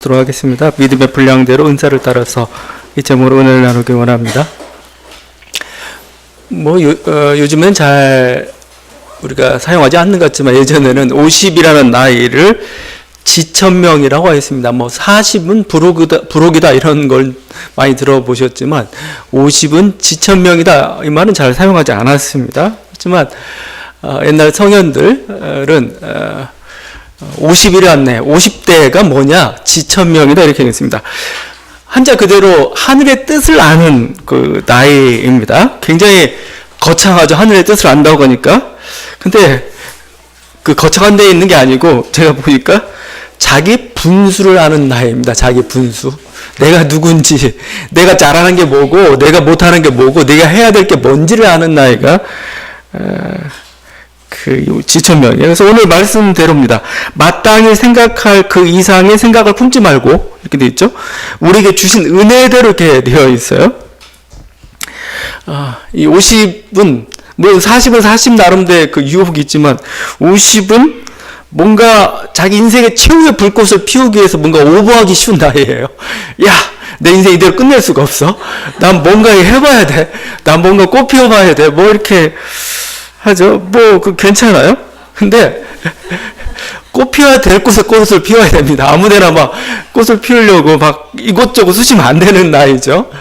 하겠습니다. 믿음의 분량대로 은사를 따라서 이 제목으로 은혜를 나누기 원합니다. 요즘엔 잘 우리가 사용하지 않는 것 같지만 예전에는 50이라는 나이를 지천명이라고 했습니다. 40은 부록이다 이런 걸 많이 들어보셨지만 50은 지천명이다 이 말은 잘 사용하지 않았습니다. 하지만 옛날 성현들은 50이라네. 50대가 뭐냐? 지천명이다. 이렇게 했습니다. 한자 그대로 하늘의 뜻을 아는 그 나이입니다. 굉장히 거창하죠. 하늘의 뜻을 안다고 하니까. 근데 그 거창한 데에 있는 게 아니고 제가 보니까 자기 분수를 아는 나이입니다. 자기 분수. 내가 누군지, 내가 잘하는 게 뭐고, 내가 못하는 게 뭐고, 내가 해야 될 게 뭔지를 아는 나이가 그 지천명이에요. 그래서 오늘 말씀대로입니다. 마땅히 생각할 그 이상의 생각을 품지 말고 이렇게 되어 있죠. 우리에게 주신 은혜대로 이렇게 되어 있어요. 이 50은 물론 40은 40 나름대로 그 유혹이 있지만 50은 뭔가 자기 인생의 최후의 불꽃을 피우기 위해서 뭔가 오버하기 쉬운 나이예요. 야, 내 인생 이대로 끝낼 수가 없어. 난 뭔가 해봐야 돼. 난 뭔가 꽃 피워봐야 돼. 이렇게 하죠. 괜찮아요? 근데, 꽃 피워야 될 곳에 꽃을 피워야 됩니다. 아무 데나 꽃을 피우려고 이곳저곳 쑤시면 안 되는 나이죠.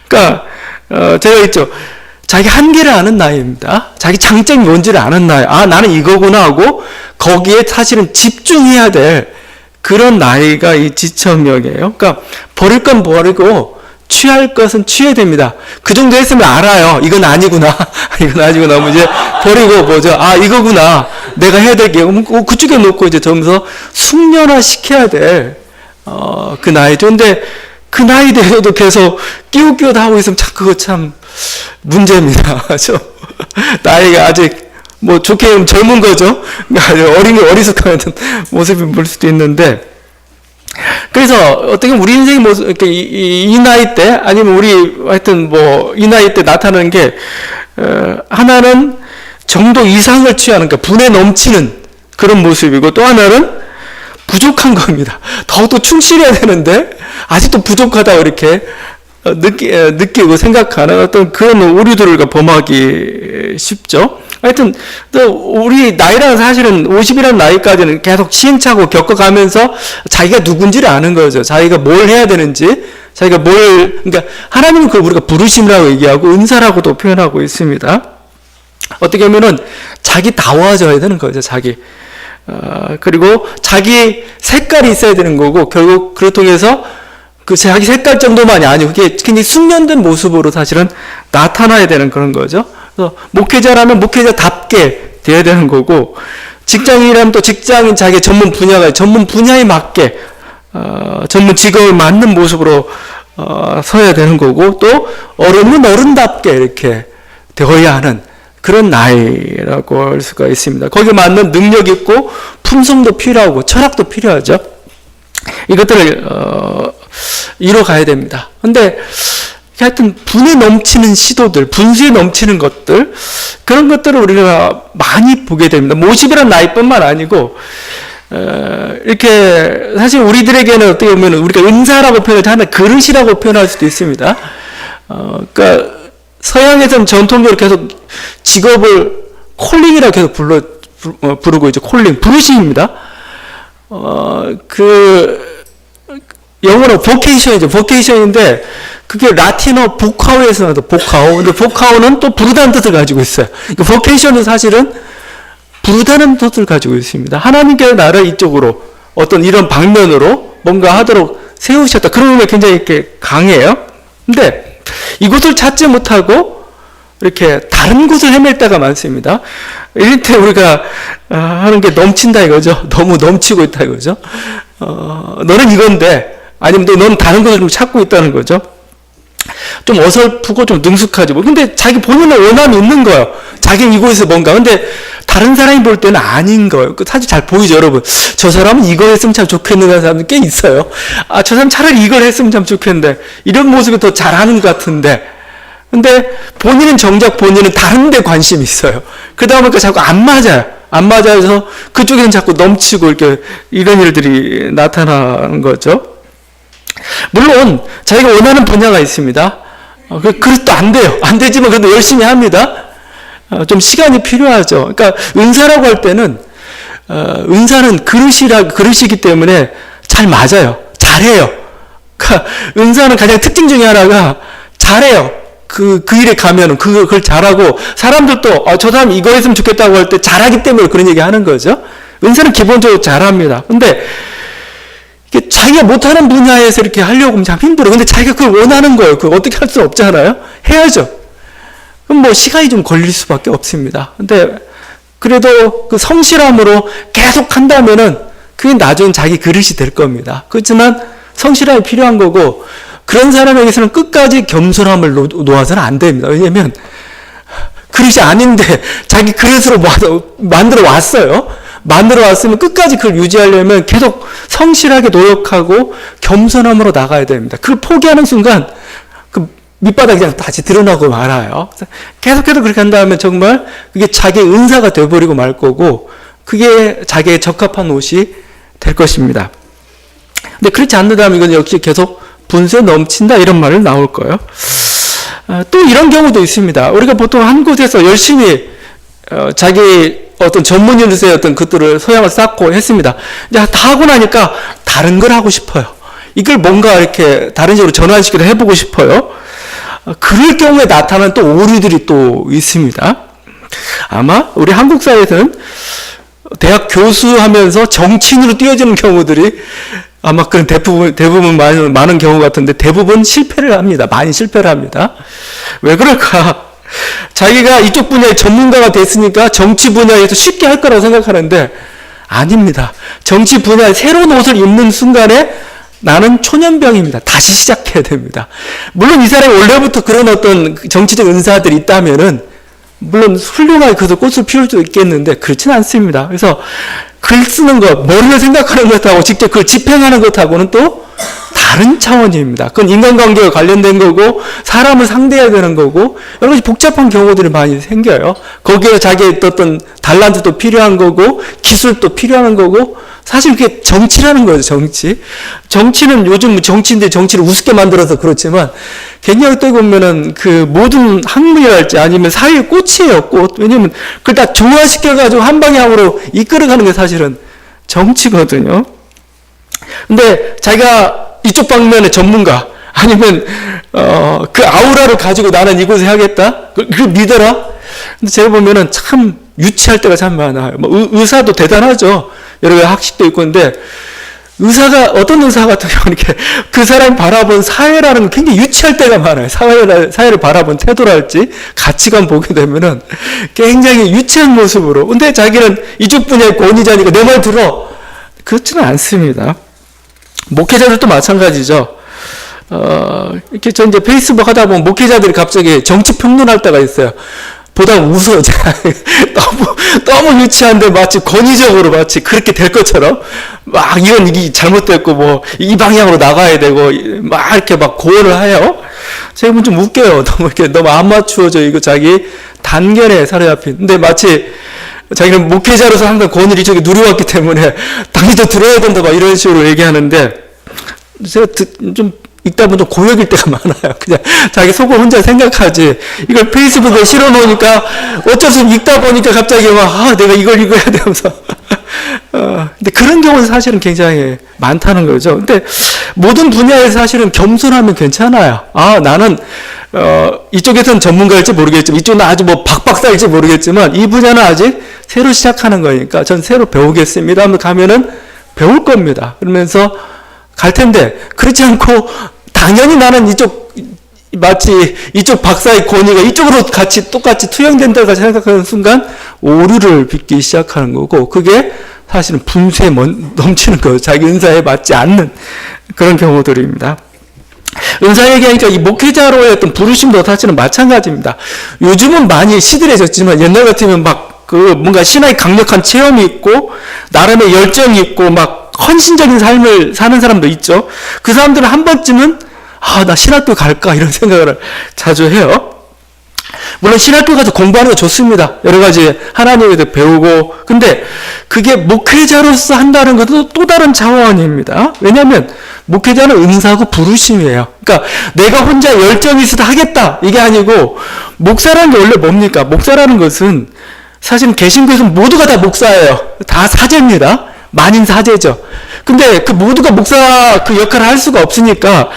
그러니까, 제가 있죠. 자기 한계를 아는 나이입니다. 자기 장점이 뭔지를 아는 나이. 나는 이거구나 하고, 거기에 사실은 집중해야 될 그런 나이가 이 지천명이에요. 그러니까, 버릴 건 버리고, 취할 것은 취해야 됩니다. 그 정도 했으면 알아요. 이건 아니구나. 이건 아니구나. 이제 버리고 이거구나. 내가 해야 될 게, 그쪽에 놓고 이제 점점 숙련화 시켜야 될, 그 나이죠. 근데 그 나이 돼서도 계속 끼우끼우 하고 있으면 그거 참 문제입니다. 그죠? 나이가 아직 좋게 하면 젊은 거죠. 어리숙한 모습이 보일 수도 있는데, 그래서 어떻게 우리 인생의 모습, 이 나이 때 아니면 우리 하여튼 이 나이 때 나타나는 게 하나는 정도 이상을 취하는 분에 넘치는 그런 모습이고 또 하나는 부족한 겁니다. 더욱더 충실해야 되는데 아직도 부족하다고 이렇게 느끼고 생각하는 어떤 그런 오류들을 범하기 쉽죠. 하여튼 우리 나이라는 사실은 50이라는 나이까지는 계속 시행착오 겪어가면서 자기가 누군지를 아는 거죠. 자기가 뭘 해야 되는지, 그러니까 하나님은 그걸 우리가 부르심이라고 얘기하고 은사라고도 표현하고 있습니다. 어떻게 보면은 자기다워져야 되는 거죠. 그리고 자기 색깔이 있어야 되는 거고 결국 그를 통해서 그 자기 색깔 정도만이 아니고 그게 굉장히 숙련된 모습으로 사실은 나타나야 되는 그런 거죠. 그래서 목회자라면 목회자답게 돼야 되는 거고 직장인이라면 또 직장인 자기 전문 분야에 맞게 전문 직업에 맞는 모습으로 서야 되는 거고 또 어른은 어른답게 이렇게 되어야 하는 그런 나이라고 할 수가 있습니다. 거기에 맞는 능력 있고 품성도 필요하고 철학도 필요하죠. 이것들을 이뤄가야 됩니다. 근데 하여튼 분에 넘치는 시도들, 분수에 넘치는 것들 그런 것들을 우리가 많이 보게 됩니다. 50이라는 나이뿐만 아니고 이렇게 사실 우리들에게는 어떻게 보면 우리가 은사라고 표현하지 않나 그릇이라고 표현할 수도 있습니다. 그러니까 서양에서는 전통적으로 계속 직업을 콜링이라고 계속 부르고 있죠. 콜링, 부르심입니다. 영어로 vocation이죠. vocation인데 그게 라틴어 보카오에서 나도 보카오. 근데 보카오는 또 부르다는 뜻을 가지고 있어요. 그러니까 vocation은 사실은 부르다는 뜻을 가지고 있습니다. 하나님께서 나를 이쪽으로 어떤 이런 방면으로 뭔가 하도록 세우셨다. 그런 의미가 굉장히 이렇게 강해요. 근데 이곳을 찾지 못하고 이렇게 다른 곳을 헤맬 때가 많습니다. 이럴 때 우리가 하는 게 넘친다 이거죠. 너무 넘치고 있다 이거죠. 너는 이건데 아니면 너는 다른 것을 좀 찾고 있다는 거죠. 좀 어설프고 좀 능숙하지. 근데 자기 본인의 원함이 있는 거예요. 자기는 이곳에서 뭔가. 근데 다른 사람이 볼 때는 아닌 거예요. 사실 잘 보이죠, 여러분. 저 사람은 이거 했으면 참 좋겠는 사람들 꽤 있어요. 저 사람 차라리 이걸 했으면 참 좋겠는데. 이런 모습이 더 잘하는 것 같은데. 근데 본인은 다른 데 관심이 있어요. 그러다 보니까 자꾸 안 맞아서 그쪽에는 자꾸 넘치고 이런 일들이 나타나는 거죠. 물론 자기가 원하는 분야가 있습니다. 그래서 또 안 돼요. 안 되지만 그래도 열심히 합니다. 좀 시간이 필요하죠. 그러니까 은사라고 할 때는 은사는 그릇이기 때문에 잘 맞아요. 잘해요. 그러니까 은사는 가장 특징 중에 하나가 잘해요. 그 일에 가면은 그걸 잘하고, 사람들도 저 사람 이거 했으면 좋겠다고 할 때 잘하기 때문에 그런 얘기 하는 거죠. 은사는 기본적으로 잘합니다. 근데 이게 자기가 못하는 분야에서 이렇게 하려고 하면 참 힘들어요. 근데 자기가 그걸 원하는 거예요. 그걸 어떻게 할 수 없잖아요. 해야죠. 그럼 뭐 시간이 좀 걸릴 수밖에 없습니다. 근데 그래도 그 성실함으로 계속 한다면은 그게 나중에 자기 그릇이 될 겁니다. 그렇지만 성실함이 필요한 거고, 그런 사람에게서는 끝까지 겸손함을 놓아서는 안 됩니다. 왜냐면 그릇이 아닌데 자기 그릇으로 만들어 왔어요. 만들어 왔으면 끝까지 그걸 유지하려면 계속 성실하게 노력하고 겸손함으로 나가야 됩니다. 그걸 포기하는 순간 그 밑바닥이 그냥 다시 드러나고 말아요. 계속해서 그렇게 한다면 정말 그게 자기의 은사가 되어버리고 말 거고, 그게 자기의 적합한 옷이 될 것입니다. 근데 그렇지 않는다면 이건 역시 계속 분수에 넘친다 이런 말을 나올 거예요. 또 이런 경우도 있습니다. 우리가 보통 한 곳에서 열심히 자기 어떤 전문인으로서의 어떤 것들을 소양을 쌓고 했습니다. 이제 다 하고 나니까 다른 걸 하고 싶어요. 이걸 뭔가 이렇게 다른 식으로 전환시켜서 해보고 싶어요. 그럴 경우에 나타나는 또 오류들이 또 있습니다. 아마 우리 한국 사회에서는 대학 교수하면서 정치인으로 뛰어지는 경우들이 아마 그런 대부분 많은 경우 같은데, 대부분 실패를 합니다. 많이 실패를 합니다. 왜 그럴까? 자기가 이쪽 분야의 전문가가 됐으니까 정치 분야에서 쉽게 할 거라고 생각하는데 아닙니다. 정치 분야에 새로운 옷을 입는 순간에 나는 초년병입니다. 다시 시작해야 됩니다. 물론 이 사람이 원래부터 그런 어떤 정치적 은사들이 있다면은 물론 훌륭하게 그래서 꽃을 피울 수도 있겠는데 그렇지는 않습니다. 그래서 글 쓰는 것, 머리를 생각하는 것하고 직접 그걸 집행하는 것하고는 또 다른 차원입니다. 그건 인간관계와 관련된 거고, 사람을 상대해야 되는 거고, 여러 가지 복잡한 경우들이 많이 생겨요. 거기에 자기의 어떤 달란트도 필요한 거고, 기술도 필요한 거고, 사실 그게 정치라는 거죠, 정치. 정치는 요즘 정치인데 정치를 우습게 만들어서 그렇지만, 굉장히 어떻게 보면은 그 모든 학문이랄지 아니면 사회의 꽃이에요, 꽃. 왜냐면 그걸 다 조화시켜가지고 한 방향으로 이끌어가는 게 사실은 정치거든요. 근데 자기가 이쪽 방면의 전문가, 아니면 그 아우라를 가지고 나는 이곳에 하겠다? 그걸 믿어라? 근데 제가 보면은 참 유치할 때가 참 많아요. 뭐 의사도 대단하죠. 여러 가지 학식도 있고. 근데 의사가, 어떤 의사 같은 경우는 이렇게 그 사람이 바라본 사회라는 건 굉장히 유치할 때가 많아요. 사회를 바라본 태도랄지 가치관 보게 되면은 굉장히 유치한 모습으로. 근데 자기는 이쪽 분야의 권위자니까 내 말 들어. 그렇지는 않습니다. 목회자들도 마찬가지죠. 이렇게 저 이제 페이스북 하다 보면 목회자들이 갑자기 정치 평론할 때가 있어요. 보다 웃어. 너무 유치한데 마치 권위적으로 마치 그렇게 될 것처럼 막 이게 잘못됐고 뭐 이 방향으로 나가야 되고 막 이렇게 막 고언을 해요. 제가 보면 좀 웃겨요. 너무 아마추어져. 이거 자기 단견에 사로잡힌. 근데 마치 자기는 목회자로서 항상 권위를 이쪽에 누려왔기 때문에 당신도 들어야 된다 막 이런 식으로 얘기하는데, 제가 좀 읽다 보면 좀 고역일 때가 많아요. 그냥 자기 속을 혼자 생각하지. 이걸 페이스북에 실어놓으니까 어쩔 수 없이 읽다 보니까 갑자기 막 내가 이걸 읽어야 되면서 근데 그런 경우는 사실은 굉장히 많다는 거죠. 근데 모든 분야에서 사실은 겸손하면 괜찮아요. 나는 이쪽에서는 전문가일지 모르겠지만, 이쪽은 아주 뭐 박박사일지 모르겠지만, 이 분야는 아직 새로 시작하는 거니까 전 새로 배우겠습니다 하면 가면은 배울 겁니다. 그러면서 갈 텐데, 그렇지 않고 당연히 나는 마치 이쪽 박사의 권위가 이쪽으로 똑같이 투영된다고 생각하는 순간 오류를 빚기 시작하는 거고, 그게 사실은 분수에 넘치는 거예요. 자기 은사에 맞지 않는 그런 경우들입니다. 은사 얘기하니까 이 목회자로의 어떤 부르심도 사실은 마찬가지입니다. 요즘은 많이 시들해졌지만 옛날 같으면 뭔가 신앙의 강력한 체험이 있고 나름의 열정이 있고 막 헌신적인 삶을 사는 사람도 있죠. 그 사람들은 한 번쯤은 나 신학교 갈까 이런 생각을 자주 해요. 물론 신학교 가서 공부하는 거 좋습니다. 여러 가지 하나님에 대해 배우고. 근데 그게 목회자로서 한다는 것도 또 다른 차원입니다. 왜냐하면 목회자는 은사고 부르심이에요. 그러니까 내가 혼자 열정이 있어도 하겠다 이게 아니고, 목사라는 게 원래 뭡니까? 목사라는 것은 사실 개신교에서는 모두가 다 목사예요. 다 사제입니다. 만인 사제죠. 근데 그 모두가 목사 그 역할을 할 수가 없으니까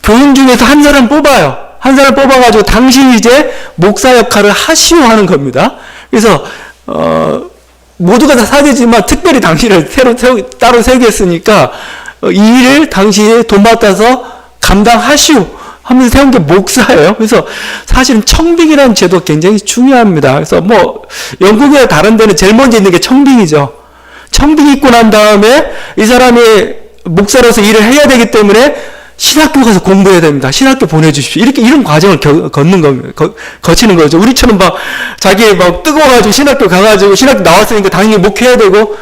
교인 중에서 한 사람 뽑아요. 한 사람 뽑아가지고 당신이 이제 목사 역할을 하시오 하는 겁니다. 그래서 모두가 다 사제지만 특별히 당신을 따로 세우겠으니까 이 일을 당신이 돈 받아서 감당하시오 하면서 세운 게 목사예요. 그래서 사실은 청빙이라는 제도가 굉장히 중요합니다. 그래서 뭐 영국이나 다른 데는 제일 먼저 있는 게 청빙이죠. 청빙 있고 난 다음에 이 사람이 목사로서 일을 해야 되기 때문에 신학교 가서 공부해야 됩니다. 신학교 보내주십시오. 이런 과정을 걷는 겁니다. 거치는 거죠. 우리처럼 막 자기 막 뜨거워가지고 신학교 가가지고 신학교 나왔으니까 당연히 목회해야 되고,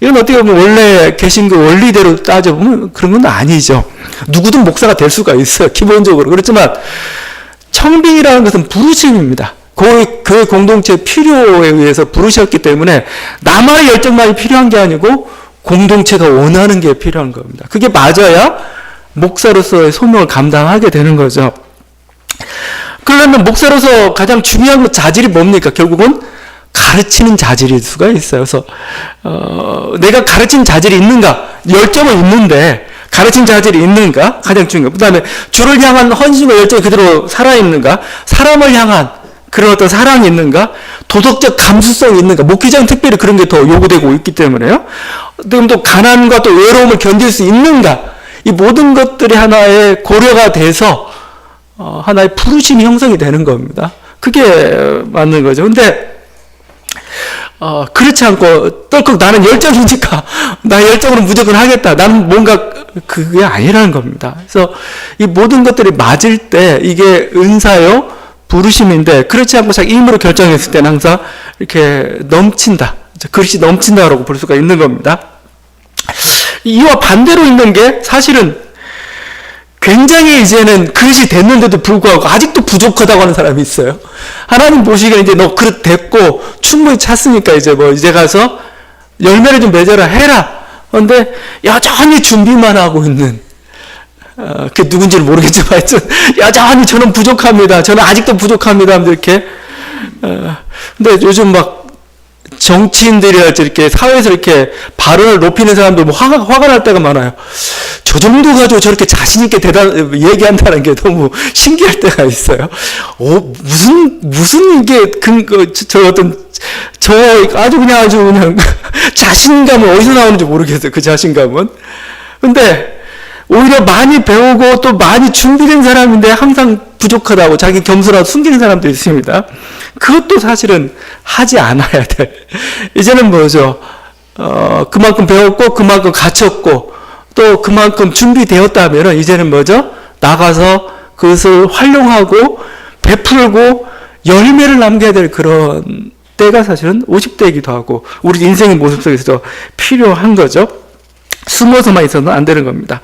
이건 어떻게 보면 원래 개신교 원리대로 따져보면 그런 건 아니죠. 누구든 목사가 될 수가 있어요. 기본적으로. 그렇지만 청빙이라는 것은 부르심입니다. 그 공동체 필요에 의해서 부르셨기 때문에 나만의 열정만이 필요한 게 아니고 공동체가 원하는 게 필요한 겁니다. 그게 맞아야 목사로서의 소명을 감당하게 되는 거죠. 그러면 목사로서 가장 중요한 자질이 뭡니까? 결국은 가르치는 자질일 수가 있어요. 그래서 내가 가르치는 자질이 있는가? 열정은 있는데 가르친 자질이 있는가? 가장 중요해요. 그 다음에 주를 향한 헌신과 열정이 그대로 살아있는가? 사람을 향한 그런 어떤 사랑이 있는가? 도덕적 감수성이 있는가? 목회자는 특별히 그런 게 더 요구되고 있기 때문에요. 그럼 또 가난과 또 외로움을 견딜 수 있는가? 이 모든 것들이 하나의 고려가 돼서 하나의 부르심이 형성이 되는 겁니다. 그게 맞는 거죠. 근데 그렇지 않고 떨컥 나는 열정이니까 나 열정으로 무조건 하겠다. 나는 뭔가 그게 아니라는 겁니다. 그래서 이 모든 것들이 맞을 때 이게 은사요, 부르심인데, 그렇지 않고 자기 힘으로 결정했을 때는 항상 이렇게 넘친다. 그릇이 넘친다라고 볼 수가 있는 겁니다. 이와 반대로 있는 게 사실은 굉장히 이제는 그릇이 됐는데도 불구하고 아직도 부족하다고 하는 사람이 있어요. 하나님 보시기에 이제 너 그릇 됐고 충분히 찼으니까 이제 가서 열매를 좀 맺어라 해라. 그런데 여전히 준비만 하고 있는, 그게 누군지는 모르겠지만 하여튼 여전히 저는 부족합니다. 저는 아직도 부족합니다. 이렇게. 근데 요즘 막 정치인들이랄지 이렇게 사회에서 이렇게 발언을 높이는 사람들 뭐 화가 날 때가 많아요. 저 정도 가지고 저렇게 자신있게 얘기한다는 게 너무 신기할 때가 있어요. 무슨 이게 아주 그냥 자신감은 어디서 나오는지 모르겠어요. 그 자신감은. 근데 오히려 많이 배우고 또 많이 준비된 사람인데 항상 부족하다고 자기 겸손하고 숨기는 사람도 있습니다. 그것도 사실은 하지 않아야 돼. 이제는 뭐죠? 그만큼 배웠고 그만큼 갖췄고 또 그만큼 준비되었다면 이제는 뭐죠? 나가서 그것을 활용하고 베풀고 열매를 남겨야 될 그런 때가 사실은 50대이기도 하고 우리 인생의 모습 속에서도 필요한 거죠. 숨어서만 있어서는 안 되는 겁니다.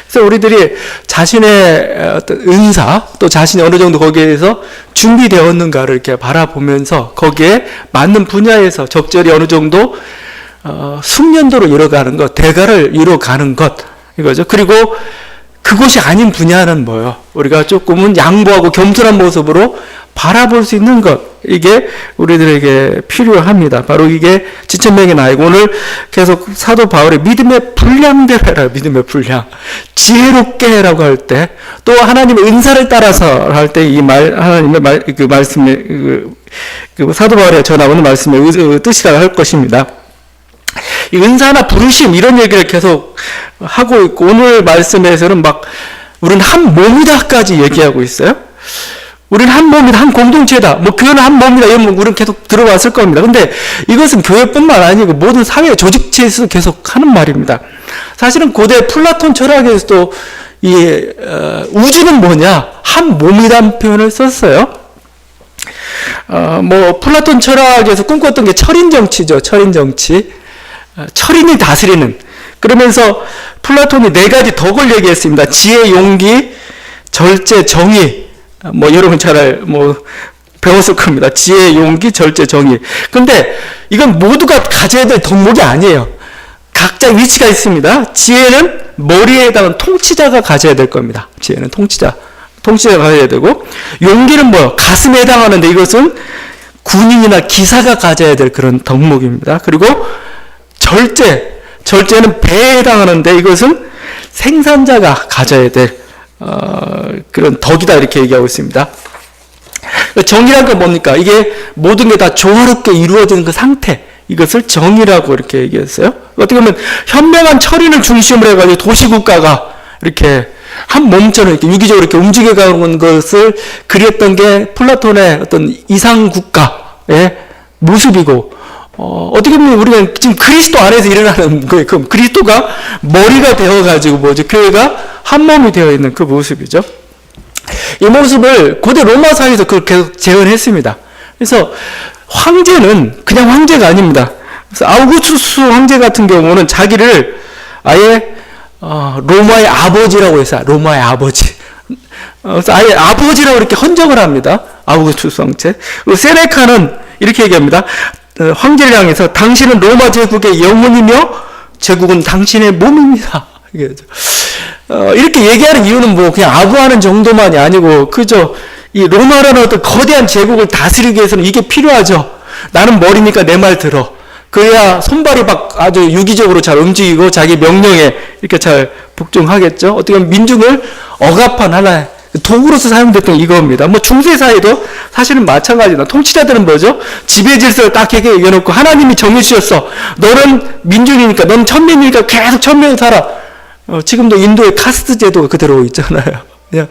그래서 우리들이 자신의 어떤 은사, 또 자신이 어느 정도 거기에서 준비되었는가를 이렇게 바라보면서 거기에 맞는 분야에서 적절히 어느 정도 숙련도로 이뤄가는 것, 대가를 이뤄가는 것, 이거죠. 그리고 그것이 아닌 분야는 뭐예요? 우리가 조금은 양보하고 겸손한 모습으로 바라볼 수 있는 것, 이게 우리들에게 필요합니다. 바로 이게 지천명의 나이고, 오늘 계속 사도 바울의 믿음의 분량대로 해라. 믿음의 분량. 지혜롭게 해라고 할 때, 또 하나님의 은사를 따라서 할 때 이 하나님의 그 말씀의 그 사도 바울이 전하고는 말씀의 뜻이라고 할 것입니다. 이 은사나 부르심 이런 얘기를 계속 하고 있고, 오늘 말씀에서는 막 우리는 한 몸이다까지 얘기하고 있어요. 우리는 한 몸이다, 한 공동체다, 뭐 교회는 한 몸이다, 이런 우리는 계속 들어왔을 겁니다. 근데 이것은 교회뿐만 아니고 모든 사회 조직체에서도 계속 하는 말입니다. 사실은 고대 플라톤 철학에서도 이 우주는 뭐냐, 한 몸이라는 표현을 썼어요. 뭐 플라톤 철학에서 꿈꿨던 게 철인 정치죠. 철인 정치. 철인이 다스리는. 그러면서 플라톤이 4가지 덕을 얘기했습니다. 지혜, 용기, 절제, 정의. 뭐 여러분 잘 배웠을 겁니다. 지혜, 용기, 절제, 정의. 근데 이건 모두가 가져야 될 덕목이 아니에요. 각자 위치가 있습니다. 지혜는 머리에 해당하는 통치자가 가져야 될 겁니다. 지혜는 통치자가 가져야 되고, 용기는 뭐요? 가슴에 해당하는데 이것은 군인이나 기사가 가져야 될 그런 덕목입니다. 그리고 절제는 배에 해당하는데 이것은 생산자가 가져야 될 그런 덕이다 이렇게 얘기하고 있습니다. 정의란 건 뭡니까? 이게 모든 게 다 조화롭게 이루어지는 그 상태, 이것을 정의라고 이렇게 얘기했어요. 어떻게 보면 현명한 처리를 중심으로 해가지고 도시국가가 이렇게 한 몸처럼 이렇게 유기적으로 이렇게 움직여가는 것을 그렸던 게 플라톤의 어떤 이상국가의 모습이고, 어떻게 보면 우리가 지금 그리스도 안에서 일어나는 거예요. 그럼 그리스도가 머리가 되어가지고 뭐죠? 교회가 한 몸이 되어 있는 그 모습이죠. 이 모습을 고대 로마 사회에서 그렇게 재현했습니다. 그래서 황제는 그냥 황제가 아닙니다. 그래서 아우구스투스 황제 같은 경우는 자기를 아예 로마의 아버지라고 해서 로마의 아버지. 그래서 아예 아버지라고 이렇게 헌정을 합니다. 아우구스투스 황제. 그리고 세네카는 이렇게 얘기합니다. 황제를 향해서 당신은 로마 제국의 영혼이며 제국은 당신의 몸입니다. 이렇게 얘기하는 이유는 뭐 그냥 아부하는 정도만이 아니고 그저 이 로마라는 어떤 거대한 제국을 다스리기 위해서는 이게 필요하죠. 나는 머리니까 내 말 들어. 그래야 손발이 막 아주 유기적으로 잘 움직이고 자기 명령에 이렇게 잘 복종하겠죠. 어떻게 보면 민중을 억압한 하나의 도구로서 사용됐던 이겁니다. 뭐 중세 사회도 사실은 마찬가지다. 통치자들은 뭐죠? 지배 질서를 딱 얘기해놓고 하나님이 정해주셨어. 너는 민중이니까, 너는 천민이니까 계속 천민을 살아. 지금도 인도의 카스트 제도가 그대로 있잖아요. 그냥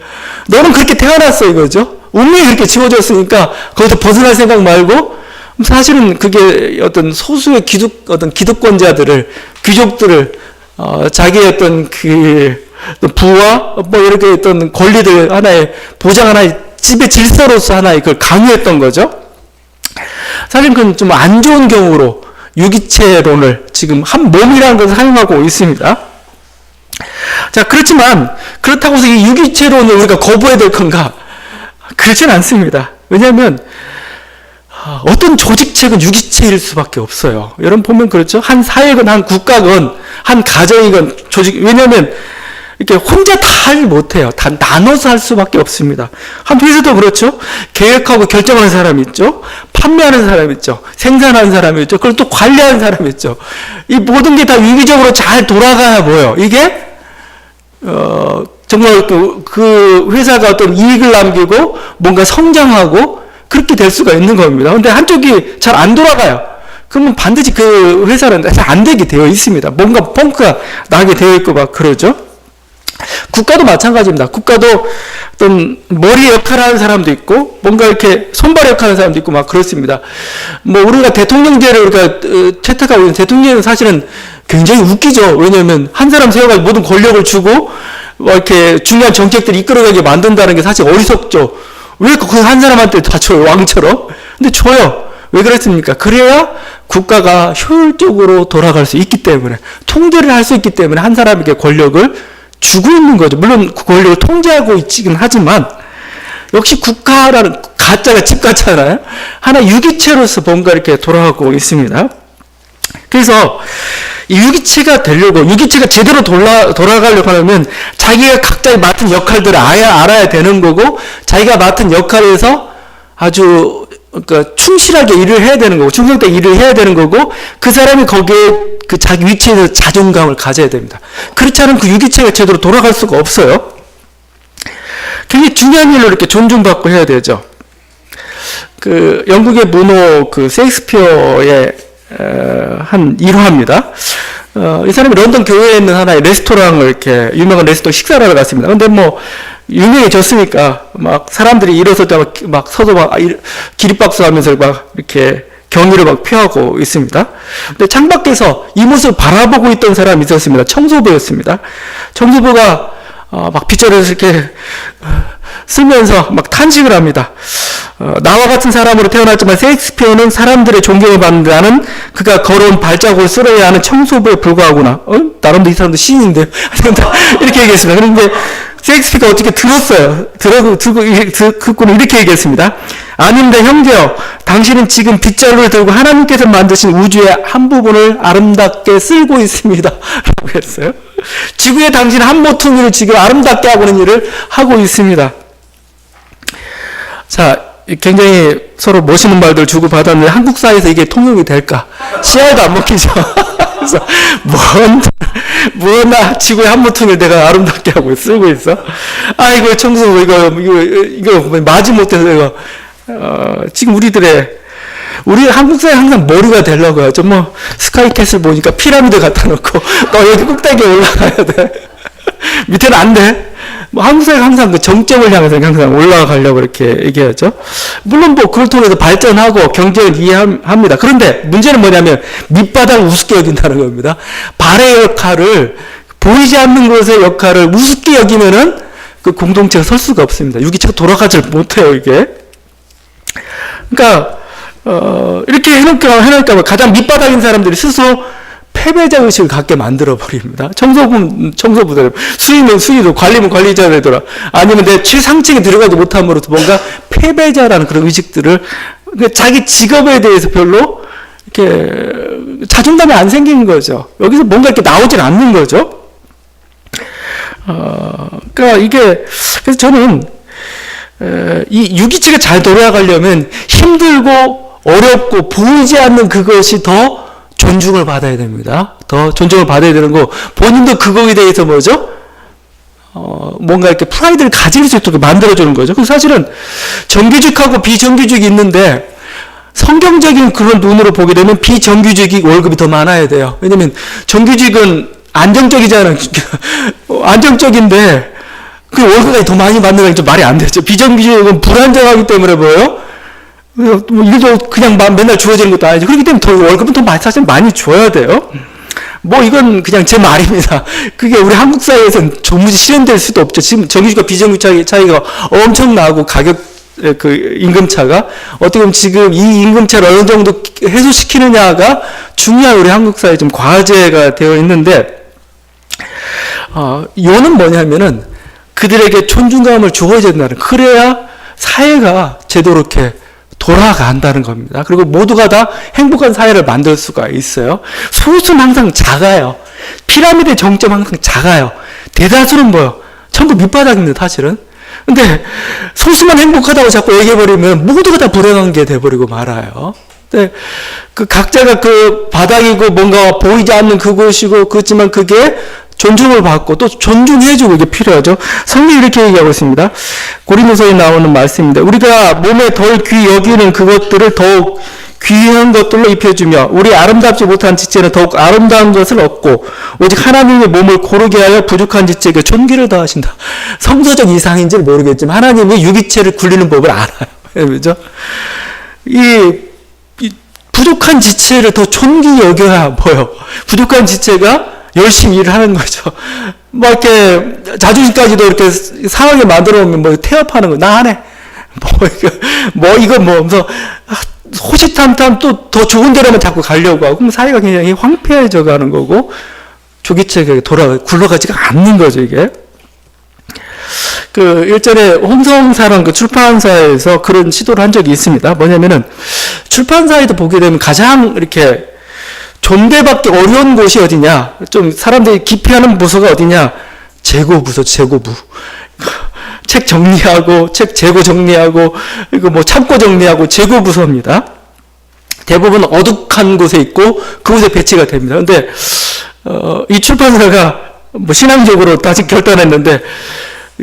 너는 그렇게 태어났어 이거죠. 운명이 그렇게 지워졌으니까 거기서 벗어날 생각 말고, 사실은 그게 어떤 소수의 기득권자들을, 귀족들을 자기의 어떤 부와 뭐 이렇게 어떤 권리들 하나의 보장 하나의 지배 질서로서 하나의 그걸 강요했던 거죠. 사실 그건 좀 안 좋은 경우로 유기체론을 지금 한 몸이라는 것을 사용하고 있습니다. 자, 그렇지만 그렇다고 해서 이 유기체론을 우리가 거부해야 될 건가? 그렇지는 않습니다. 왜냐하면 어떤 조직책은 유기체일 수밖에 없어요. 여러분 보면 그렇죠? 한 사회건 한 국가건 한 가정이건 조직, 왜냐하면 이렇게 혼자 다 할 못해요. 다 나눠서 할 수밖에 없습니다. 한 회사도 그렇죠. 계획하고 결정하는 사람이 있죠. 판매하는 사람이 있죠. 생산하는 사람이 있죠. 그리고 또 관리하는 사람이 있죠. 이 모든 게 다 유기적으로 잘 돌아가야 뭐예요. 이게 정말 그 회사가 어떤 이익을 남기고 뭔가 성장하고 그렇게 될 수가 있는 겁니다. 근데 한쪽이 잘 안 돌아가요. 그러면 반드시 그 회사는 잘 안 되게 되어 있습니다. 뭔가 펑크가 나게 되어 있고 막 그러죠. 국가도 마찬가지입니다. 국가도 어떤 머리 역할을 하는 사람도 있고 뭔가 이렇게 손발 역할을 하는 사람도 있고 막 그렇습니다. 뭐 우리가 대통령제를 우리가 채택하고 있는 대통령은 사실은 굉장히 웃기죠. 왜냐하면 한 사람 세워가지고 모든 권력을 주고 뭐 이렇게 중요한 정책들을 이끌어가게 만든다는 게 사실 어리석죠. 왜 그 한 사람한테 다 줘요, 왕처럼? 근데 줘요. 왜 그랬습니까? 그래야 국가가 효율적으로 돌아갈 수 있기 때문에, 통제를 할 수 있기 때문에 한 사람에게 권력을 주고 있는 거죠. 물론 그 권력을 통제하고 있긴 하지만, 역시 국가라는 가짜가 집 같잖아요. 하나 유기체로서 뭔가 이렇게 돌아가고 있습니다. 그래서 이 유기체가 되려고, 유기체가 제대로 돌아가려고 하려면 자기가 각자의 맡은 역할들을 알아야 되는 거고, 자기가 맡은 역할에서 아주 그러니까 충실하게 일을 해야 되는 거고, 충성되게 일을 해야 되는 거고, 그 사람이 거기에 그 자기 위치에서 자존감을 가져야 됩니다. 그렇지 않으면 그 유기체가 제대로 돌아갈 수가 없어요. 굉장히 중요한 일로 이렇게 존중받고 해야 되죠. 그 영국의 문호 그 셰익스피어의 한 일화입니다. 이 사람이 런던 교회에 있는 하나의 레스토랑을 이렇게 유명한 레스토랑 식사를 하러 갔습니다. 근데 뭐 유명해졌으니까 막 사람들이 일어설 때 막 서서 막 기립박수 하면서 막 이렇게 경의를 막 표하고 있습니다. 근데 창밖에서 이 모습을 바라보고 있던 사람이 있었습니다. 청소부였습니다. 청소부가 막 빗자루에서 이렇게 쓰면서 막 탄식을 합니다. 나와 같은 사람으로 태어났지만 셰익스피어는 사람들의 존경을 받는 나는 그가 걸어온 발자국을 쓸어야 하는 청소부에 불과하구나. 나름대로 이 사람도 신인데 이렇게 얘기했습니다. 그런데 셰익스피어가 어떻게 들었어요. 듣고는 이렇게 얘기했습니다. 아닌데 형제여, 당신은 지금 빗자루를 들고 하나님께서 만드신 우주의 한 부분을 아름답게 쓸고 있습니다. 라고 했어요. 지구의 당신 한 모퉁이를 지금 아름답게 하고 있는 일을 하고 있습니다. 자, 굉장히 서로 멋있는 말들 주고받았는데 한국 사회에서 이게 통용이 될까? 씨알도 안 먹히죠. 그래서 뭐나 지구의 한 모퉁이를 내가 아름답게 하고 쓰고 있어. 아이고 청소 이거 마지못해서 이거 지금 우리 한국 사회 항상 머리가 되려고 하죠. 뭐 스카이캐슬 보니까 피라미드 갖다 놓고 너 여기 꼭대기에 올라가야 돼. 밑에는 안 돼. 뭐 한국 사회가 항상 그 정점을 향해서 항상 올라가려고 이렇게 얘기하죠. 물론 뭐 그걸 통해서 발전하고 경제를 이해합니다. 그런데 문제는 뭐냐면 밑바닥을 우습게 여긴다는 겁니다. 발의 역할을, 보이지 않는 것의 역할을 우습게 여기면은 그 공동체가 설 수가 없습니다. 유기체가 돌아가질 못해요, 이게. 그러니까 이렇게 해놓을까 가장 밑바닥인 사람들이 스스로 패배자 의식을 갖게 만들어 버립니다. 청소부들, 수위면 수위도, 관리면 관리자 되더라. 아니면 내 최상층에 들어가지 못함으로써 뭔가 패배자라는 그런 의식들을, 그러니까 자기 직업에 대해서 별로 이렇게 자존감이 안 생기는 거죠. 여기서 뭔가 이렇게 나오질 않는 거죠. 그러니까 이게, 그래서 저는 이 유기체가 잘 돌아가려면 힘들고 어렵고 보이지 않는 그것이 더 존중을 받아야 됩니다. 더 존중을 받아야 되는 거, 본인도 그거에 대해서 뭐죠? 뭔가 이렇게 프라이드를 가질 수 있도록 만들어주는 거죠. 그 사실은 정규직하고 비정규직이 있는데, 성경적인 그런 눈으로 보게 되면 비정규직이 월급이 더 많아야 돼요. 왜냐면 정규직은 안정적이잖아요. 안정적인데, 그 월급이 더 많이 받는 건 좀 말이 안 되죠. 비정규직은 불안정하기 때문에 뭐예요? 뭐 일도 그냥 맨날 주어지는 것도 아니죠. 그렇기 때문에 더 월급은 더 사실 많이 줘야 돼요. 뭐 이건 그냥 제 말입니다. 그게 우리 한국 사회에서는 도무지 실현될 수도 없죠. 지금 정규직과 비정규직 차이가 엄청나고 가격 그 임금 차가 어떻게 보면 지금 이 임금 차를 어느 정도 해소시키느냐가 중요한 우리 한국 사회 좀 과제가 되어 있는데, 요는 뭐냐면은 그들에게 존중감을 주어야 된다는, 그래야 사회가 제대로 이렇게 돌아간다는 겁니다. 그리고 모두가 다 행복한 사회를 만들 수가 있어요. 소수는 항상 작아요. 피라미드의 정점 항상 작아요. 대다수는 뭐요? 전부 밑바닥입니다, 사실은. 근데 소수만 행복하다고 자꾸 얘기해버리면 모두가 다 불행한 게 돼버리고 말아요. 근데 그 각자가 그 바닥이고 뭔가 보이지 않는 그곳이고, 그렇지만 그게 존중을 받고 또 존중해주고 이게 필요하죠. 성경이 이렇게 얘기하고 있습니다. 고린도서에 나오는 말씀입니다. 우리가 몸에 덜 귀히 여기는 그것들을 더욱 귀한 것들로 입혀주며 우리 아름답지 못한 지체는 더욱 아름다운 것을 얻고 오직 하나님의 몸을 고르게 하여 부족한 지체에게 존귀를 더하신다. 성서적 이상인지는 모르겠지만 하나님이 유기체를 굴리는 법을 알아요. 그렇죠? 이 부족한 지체를 더 존귀히 여겨야 뭐요? 부족한 지체가 열심히 일을 하는 거죠. 뭐 이렇게 자존심까지도 이렇게 상하게 만들어 놓으면 뭐 태업하는 거, 나 안 해. 하면서 호시탐탐 또 더 좋은 데로만 자꾸 가려고 하고, 그럼 사회가 굉장히 황폐해져 가는 거고, 조기체가 굴러가지가 않는 거죠, 이게. 그 일전에 홍성사랑 그 출판사에서 그런 시도를 한 적이 있습니다. 뭐냐면은 출판사에도 보게 되면 가장 이렇게 존대받기 어려운 곳이 어디냐? 좀 사람들이 기피하는 부서가 어디냐? 재고부서, 재고부. 책 정리하고, 책 재고 정리하고, 이거 뭐 창고 정리하고, 재고부서입니다. 대부분 어둑한 곳에 있고, 그곳에 배치가 됩니다. 근데, 이 출판사가 뭐 신앙적으로 다시 결단했는데,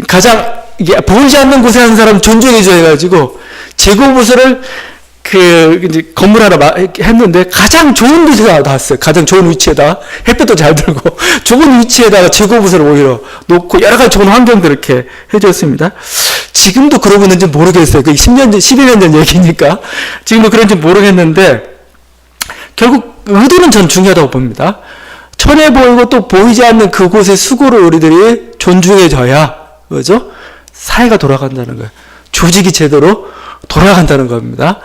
가장, 이게 보이지 않는 곳에 하는 사람 존중해줘 해가지고, 재고부서를 이제 건물 하나 했는데 가장 좋은 곳에다 놨어요. 가장 좋은 위치에다, 햇볕도 잘 들고 좋은 위치에다가 재고부서를 오히려 놓고 여러 가지 좋은 환경도 이렇게 해줬습니다. 지금도 그러고 있는지 모르겠어요. 그 10년 전, 12년 전 얘기니까 지금도 그런지 모르겠는데, 결국 의도는 전 중요하다고 봅니다. 천해 보이고 또 보이지 않는 그곳의 수고를 우리들이 존중해줘야, 그죠? 사회가 돌아간다는 거예요. 조직이 제대로 돌아간다는 겁니다.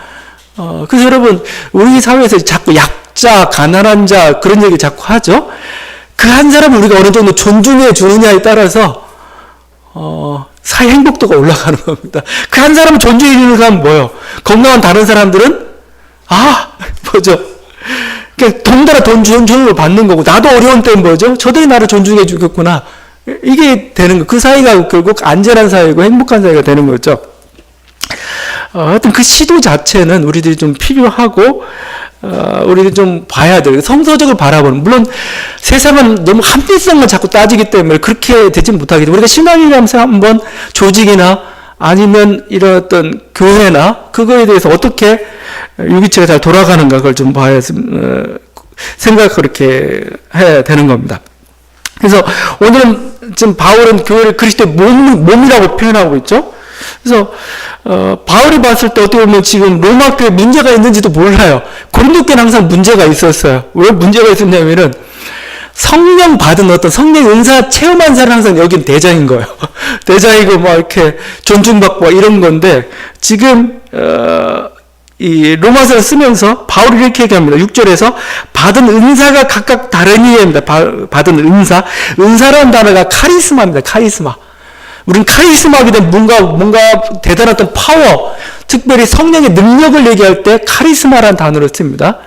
그래서 여러분, 우리 사회에서 자꾸 약자, 가난한 자, 그런 얘기 자꾸 하죠? 그 한 사람을 우리가 어느 정도 존중해 주느냐에 따라서, 사회 행복도가 올라가는 겁니다. 그 한 사람을 존중해 주는 사람은 뭐예요? 건강한 다른 사람들은 뭐죠? 그러니까 동달아 존중을 받는 거고, 나도 어려운 때는 뭐죠? 저들이 나를 존중해 주겠구나. 이게 되는 거. 그 사회가 결국 안전한 사회고 행복한 사회가 되는 거죠. 하여튼 그 시도 자체는 우리들이 좀 필요하고, 우리들이 좀 봐야 돼요. 성서적을 바라보는. 물론 세상은 너무 합리성만 자꾸 따지기 때문에 그렇게 되지는 못하겠죠. 우리가 신앙이라면서 한번 조직이나 아니면 이런 어떤 교회나 그거에 대해서 어떻게 유기체가 잘 돌아가는가 그걸 좀 봐야, 생각 그렇게 해야 되는 겁니다. 그래서 오늘은 지금 바울은 교회를 그리스도의 몸이라고 표현하고 있죠. 그래서 바울이 봤을 때 어떻게 보면 지금 로마 교회에 문제가 있는지도 몰라요. 고린도 교회는 항상 문제가 있었어요. 왜 문제가 있었냐면은 성령 받은 어떤 성령 은사 체험한 사람 항상 여긴 대장인 거예요. 대장이고 막 이렇게 존중받고 이런 건데, 지금 이 로마서를 쓰면서 바울이 이렇게 얘기합니다. 6절에서 받은 은사가 각각 다른 이유입니다. 받은 은사라는 단어가 카리스마입니다. 카리스마. 우리는 카리스마하게 된 뭔가 대단한 어떤 파워, 특별히 성령의 능력을 얘기할 때 카리스마라는 단어를 씁니다.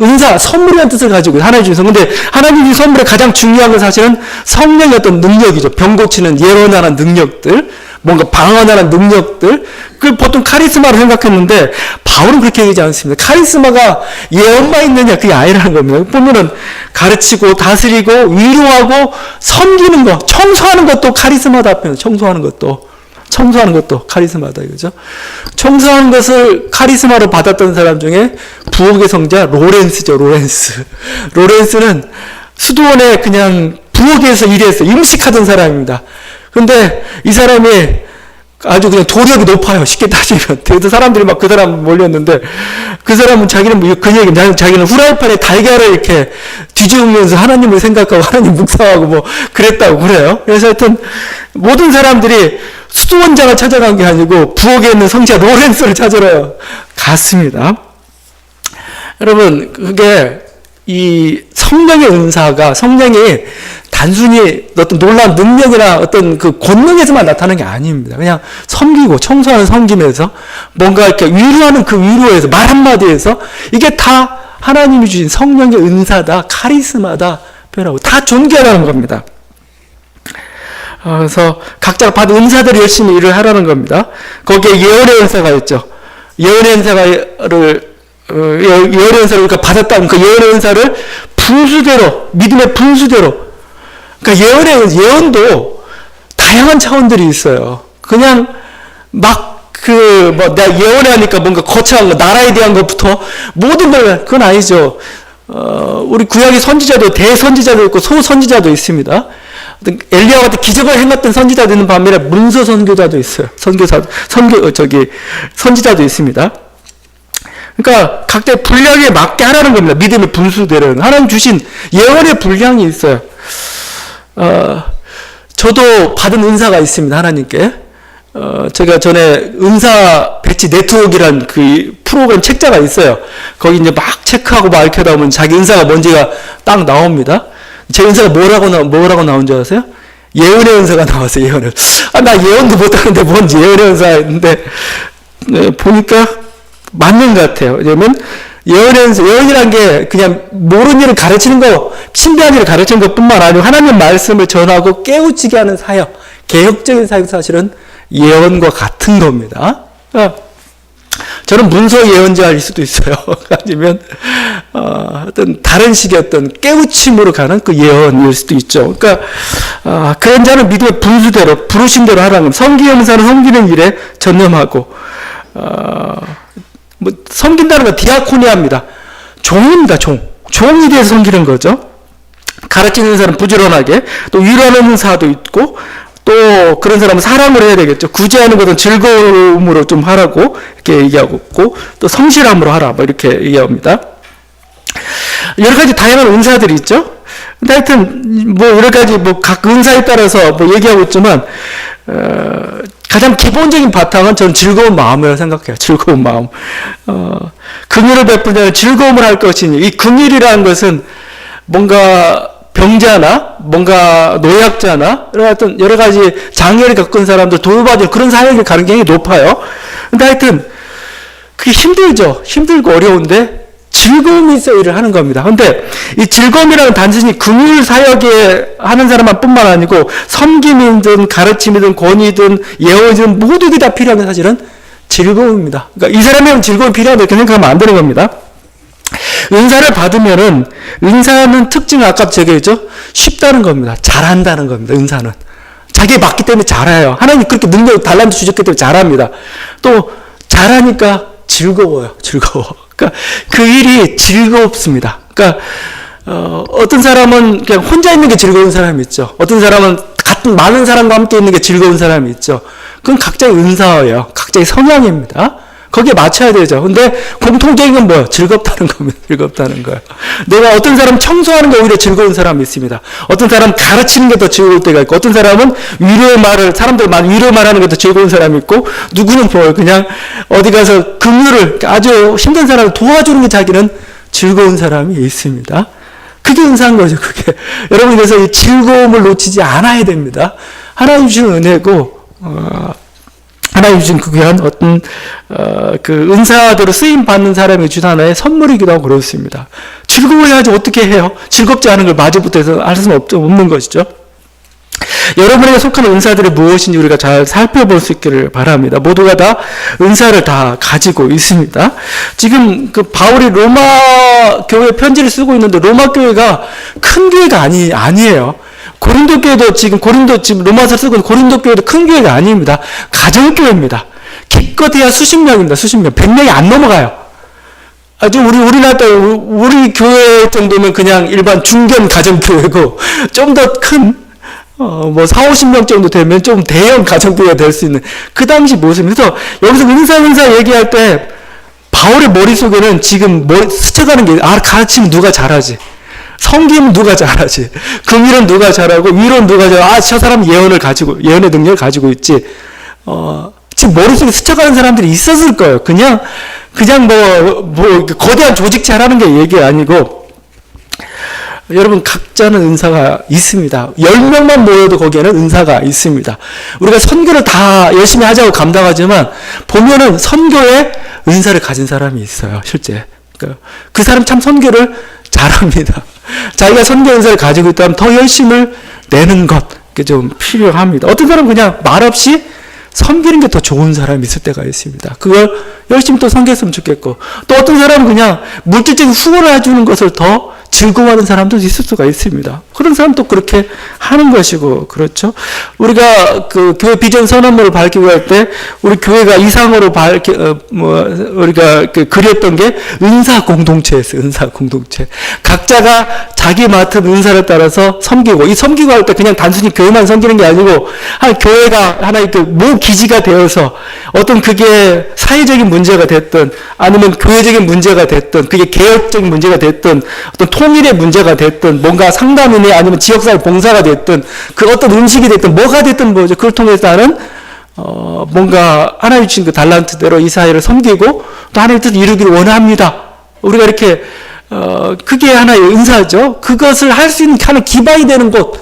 은사, 선물이라는 뜻을 가지고 하나님 중에서. 근데 하나님 이 선물의 가장 중요한 건 사실은 성령의 어떤 능력이죠. 병 고치는 예언하는 능력들, 뭔가 방언하는 능력들. 그 보통 카리스마로 생각했는데 바울은 그렇게 얘기하지 않습니다. 카리스마가 예언만 있느냐, 그게 아니라는 겁니다. 보면은 가르치고 다스리고 위로하고 섬기는 것, 청소하는 것도 카리스마다 앞에서 청소하는 것도 카리스마다 이거죠. 청소하는 것을 카리스마로 받았던 사람 중에 부엌의 성자 로렌스죠. 로렌스는 수도원에 그냥 부엌에서 일했어요. 임식하던 사람입니다. 근데 이 사람이 아주 그냥 도력이 높아요. 쉽게 따지면. 그래서 사람들이 막 그 사람 몰렸는데, 그 사람은 자기는 후라이팬에 달걀을 이렇게 뒤집으면서 하나님을 생각하고 하나님 묵상하고 뭐 그랬다고 그래요. 그래서 하여튼 모든 사람들이 수도원장을 찾아간 게 아니고 부엌에 있는 성자 로렌스를 찾으러 갔습니다. 여러분, 그게 이 성령의 은사가, 성령이 단순히 어떤 놀라운 능력이나 어떤 그 권능에서만 나타나는 게 아닙니다. 그냥 섬기고 청소하는 섬김에서, 뭔가 이렇게 위로하는 그 위로에서, 말 한마디에서, 이게 다 하나님이 주신 성령의 은사다, 카리스마다 표현하고 다 존귀하라는 겁니다. 그래서 각자가 받은 은사들이 열심히 일을 하라는 겁니다. 거기에 예언의 은사가 있죠. 예언의 은사를 우리가 받았다면 그 예언의 은사를 분수대로, 믿음의 분수대로, 그러니까 예언도 다양한 차원들이 있어요. 그냥 내가 예언하니까 뭔가 거창한 거, 나라에 대한 것부터 모든 걸, 그건 아니죠. 우리 구약의 선지자도 대선지자도 있고 소선지자도 있습니다. 엘리야와 같은 기적을 행했던 선지자도 있는 반면에 문서 선교자도 있어요. 선지자도 있습니다. 그러니까 각자의 분량에 맞게 하라는 겁니다. 믿음의 분수대로. 하나님 주신 예언의 분량이 있어요. 저도 받은 은사가 있습니다. 하나님께. 제가 전에 은사 배치 네트워크라는 그 프로그램 책자가 있어요. 거기 이제 막 체크하고 막 이렇게 하다 보면 자기 은사가 뭔지가 딱 나옵니다. 제 은사가 뭐라고 나온 줄 아세요? 예언의 은사가 나왔어요. 예언을. 나 예언도 못하는데 뭔지 예언의 은사인데, 보니까 맞는 것 같아요. 왜냐면 예언이란 게 그냥 모르는 일을 가르치는 거, 신비한 일을 가르치는 것뿐만 아니고 하나님 말씀을 전하고 깨우치게 하는 사역, 개혁적인 사역, 사실은 예언과 같은 겁니다. 저는 문서 예언자일 수도 있어요. 아니면 어떤 다른 식의 어떤 깨우침으로 가는 그 예언일 수도 있죠. 그러니까 그런 자는 믿음의 분수대로, 부르심대로 하라는, 섬기면서는 섬기는 일에 전념하고, 섬긴다는 건 디아코니아입니다. 종입니다. 종이 대해서 섬기는 거죠. 가르치는 사람 부지런하게, 또 위로하는 사도 있고, 또 그런 사람은 사랑을 해야 되겠죠. 구제하는 것은 즐거움으로 좀 하라고 이렇게 얘기하고 있고, 또 성실함으로 하라 뭐 이렇게 얘기합니다. 여러 가지 다양한 은사들이 있죠. 근데 하여튼 뭐 여러 가지 각 은사에 따라서 얘기하고 있지만, 가장 기본적인 바탕은 저는 즐거운 마음이라고 생각해요. 즐거운 마음. 긍휼을 베풀면 즐거움을 할 것이니, 이 긍휼이라는 것은 뭔가 병자나 뭔가 노약자나 여러 가지 장애를 겪은 사람들 돌봐줄 그런 사역을 가능성이 높아요. 근데 하여튼 그게 힘들죠. 힘들고 어려운데 즐거움이 있어 일을 하는 겁니다. 근데 이 즐거움이라는 단순히 긍휼 사역에 하는 사람만 뿐만 아니고 섬김이든 가르침이든 권위든 예언이든 모두 다 필요한 게 사실은 즐거움입니다. 그러니까 이 사람에게는 즐거움이 필요하다 이렇게 생각하면 안 되는 겁니다. 은사를 받으면은 은사는 특징은 아까 제가 했죠? 쉽다는 겁니다. 잘한다는 겁니다. 은사는 자기에 맞기 때문에 잘해요. 하나님 그렇게 능력 달란트 주셨기 때문에 잘합니다. 또 잘하니까 즐거워요. 즐거워. 그러니까 그 일이 즐겁습니다. 그러니까 어떤 사람은 그냥 혼자 있는 게 즐거운 사람이 있죠. 어떤 사람은 같은 많은 사람과 함께 있는 게 즐거운 사람이 있죠. 그건 각자의 은사예요. 각자의 성향입니다. 거기에 맞춰야 되죠. 근데 공통적인 건 뭐예요? 즐겁다는 겁니다. 즐겁다는 거예요. 내가 어떤 사람 청소하는 게 오히려 즐거운 사람이 있습니다. 어떤 사람 가르치는 게 더 즐거울 때가 있고, 어떤 사람은 위로의 말을, 사람들 위로의 말하는 게 더 즐거운 사람이 있고, 누구는 뭐 그냥 어디 가서 긍휼을 아주 힘든 사람을 도와주는 게 자기는 즐거운 사람이 있습니다. 그게 은사인 거죠, 그게. 여러분, 그래서 이 즐거움을 놓치지 않아야 됩니다. 하나님 주신 은혜고, 하나님 주신 그 귀한 어떤 그 은사대로 쓰임 받는 사람의 준 하나의 선물이기도 하고 그렇습니다. 즐거워야지 어떻게 해요? 즐겁지 않은 걸 마저부터 해서 할 수는 없는 것이죠. 여러분에게 속하는 은사들이 무엇인지 우리가 잘 살펴볼 수 있기를 바랍니다. 모두가 다 은사를 다 가지고 있습니다. 지금 그 바울이 로마 교회 편지를 쓰고 있는데 로마 교회가 큰 교회가 아니에요. 고린도 교회도 지금 로마서 쓰고 있는 고린도 교회도 큰 교회가 아닙니다. 가정교회입니다. 기껏해야 수십 명입니다. 수십 명. 100명이 안 넘어가요. 아주 우리나라 우리 교회 정도면 그냥 일반 중견 가정교회고 좀 더 큰 뭐 4, 50명 정도 되면 좀 대형 가정교회가 될 수 있는 그 당시 모습입니다. 그래서 여기서 은사 얘기할 때 바울의 머릿속에는 지금 스쳐가는 게 가르치면 누가 잘하지? 섬김은 누가 잘하지? 긍휼은 누가 잘하고 위로는 누가 잘하고 저 사람 예언의 능력을 가지고 있지. 지금 머릿속에 스쳐가는 사람들이 있었을 거예요. 그냥 뭐 거대한 조직 잘하는 게 얘기 아니고 여러분 각자는 은사가 있습니다. 10명만 모여도 거기에는 은사가 있습니다. 우리가 선교를 다 열심히 하자고 감당하지만 보면은 선교에 은사를 가진 사람이 있어요. 실제. 그 사람 참 선교를 잘합니다. 자기가 선교 은사를 가지고 있다면 더 열심을 내는 것, 그게 좀 필요합니다. 어떤 사람은 그냥 말없이 섬기는 게 더 좋은 사람이 있을 때가 있습니다. 그걸 열심히 또 섬겼으면 좋겠고, 또 어떤 사람은 그냥 물질적인 후원을 해주는 것을 더 즐거워하는 사람도 있을 수가 있습니다. 그런 사람도 그렇게 하는 것이고, 그렇죠? 우리가 그 교회 비전 선언문을 밝히고 할 때, 우리 교회가 이상으로 우리가 그렸던 게 은사 공동체였어요. 은사 공동체. 각자가 자기 맡은 은사를 따라서 섬기고, 이 섬기고 할 때 그냥 단순히 교회만 섬기는 게 아니고, 교회가 하나의 모 기지가 되어서 어떤 그게 사회적인 문제가 됐든, 아니면 교회적인 문제가 됐든, 그게 개혁적인 문제가 됐든, 어떤 통일의 문제가 됐든, 뭔가 상담이네 아니면 지역사회 봉사가 됐든, 그 어떤 음식이 됐든, 뭐가 됐든 뭐죠. 그걸 통해서 나는 뭔가 하나님 주신 그 달란트대로 이 사회를 섬기고 또 하나님의 뜻을 이루기를 원합니다. 우리가 이렇게 그게 하나의 은사죠. 그것을 할 수 있는 하나의 기반이 되는 곳,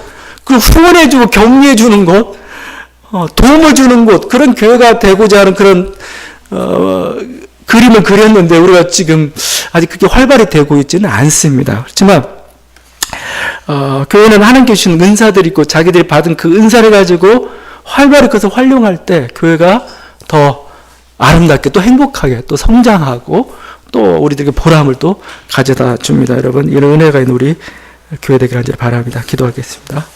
그 후원해주고 격려해주는 곳, 도움을 주는 곳, 그런 교회가 되고자 하는 그런 그림을 그렸는데 우리가 지금 아직 그게 활발히 되고 있지는 않습니다. 그렇지만 교회는 하나님께 주신 은사들이 있고 자기들이 받은 그 은사를 가지고 활발히 그것을 활용할 때 교회가 더 아름답게 또 행복하게 또 성장하고 또 우리들에게 보람을 또 가져다 줍니다. 여러분, 이런 은혜가 있는 우리 교회 되기를 바랍니다. 기도하겠습니다.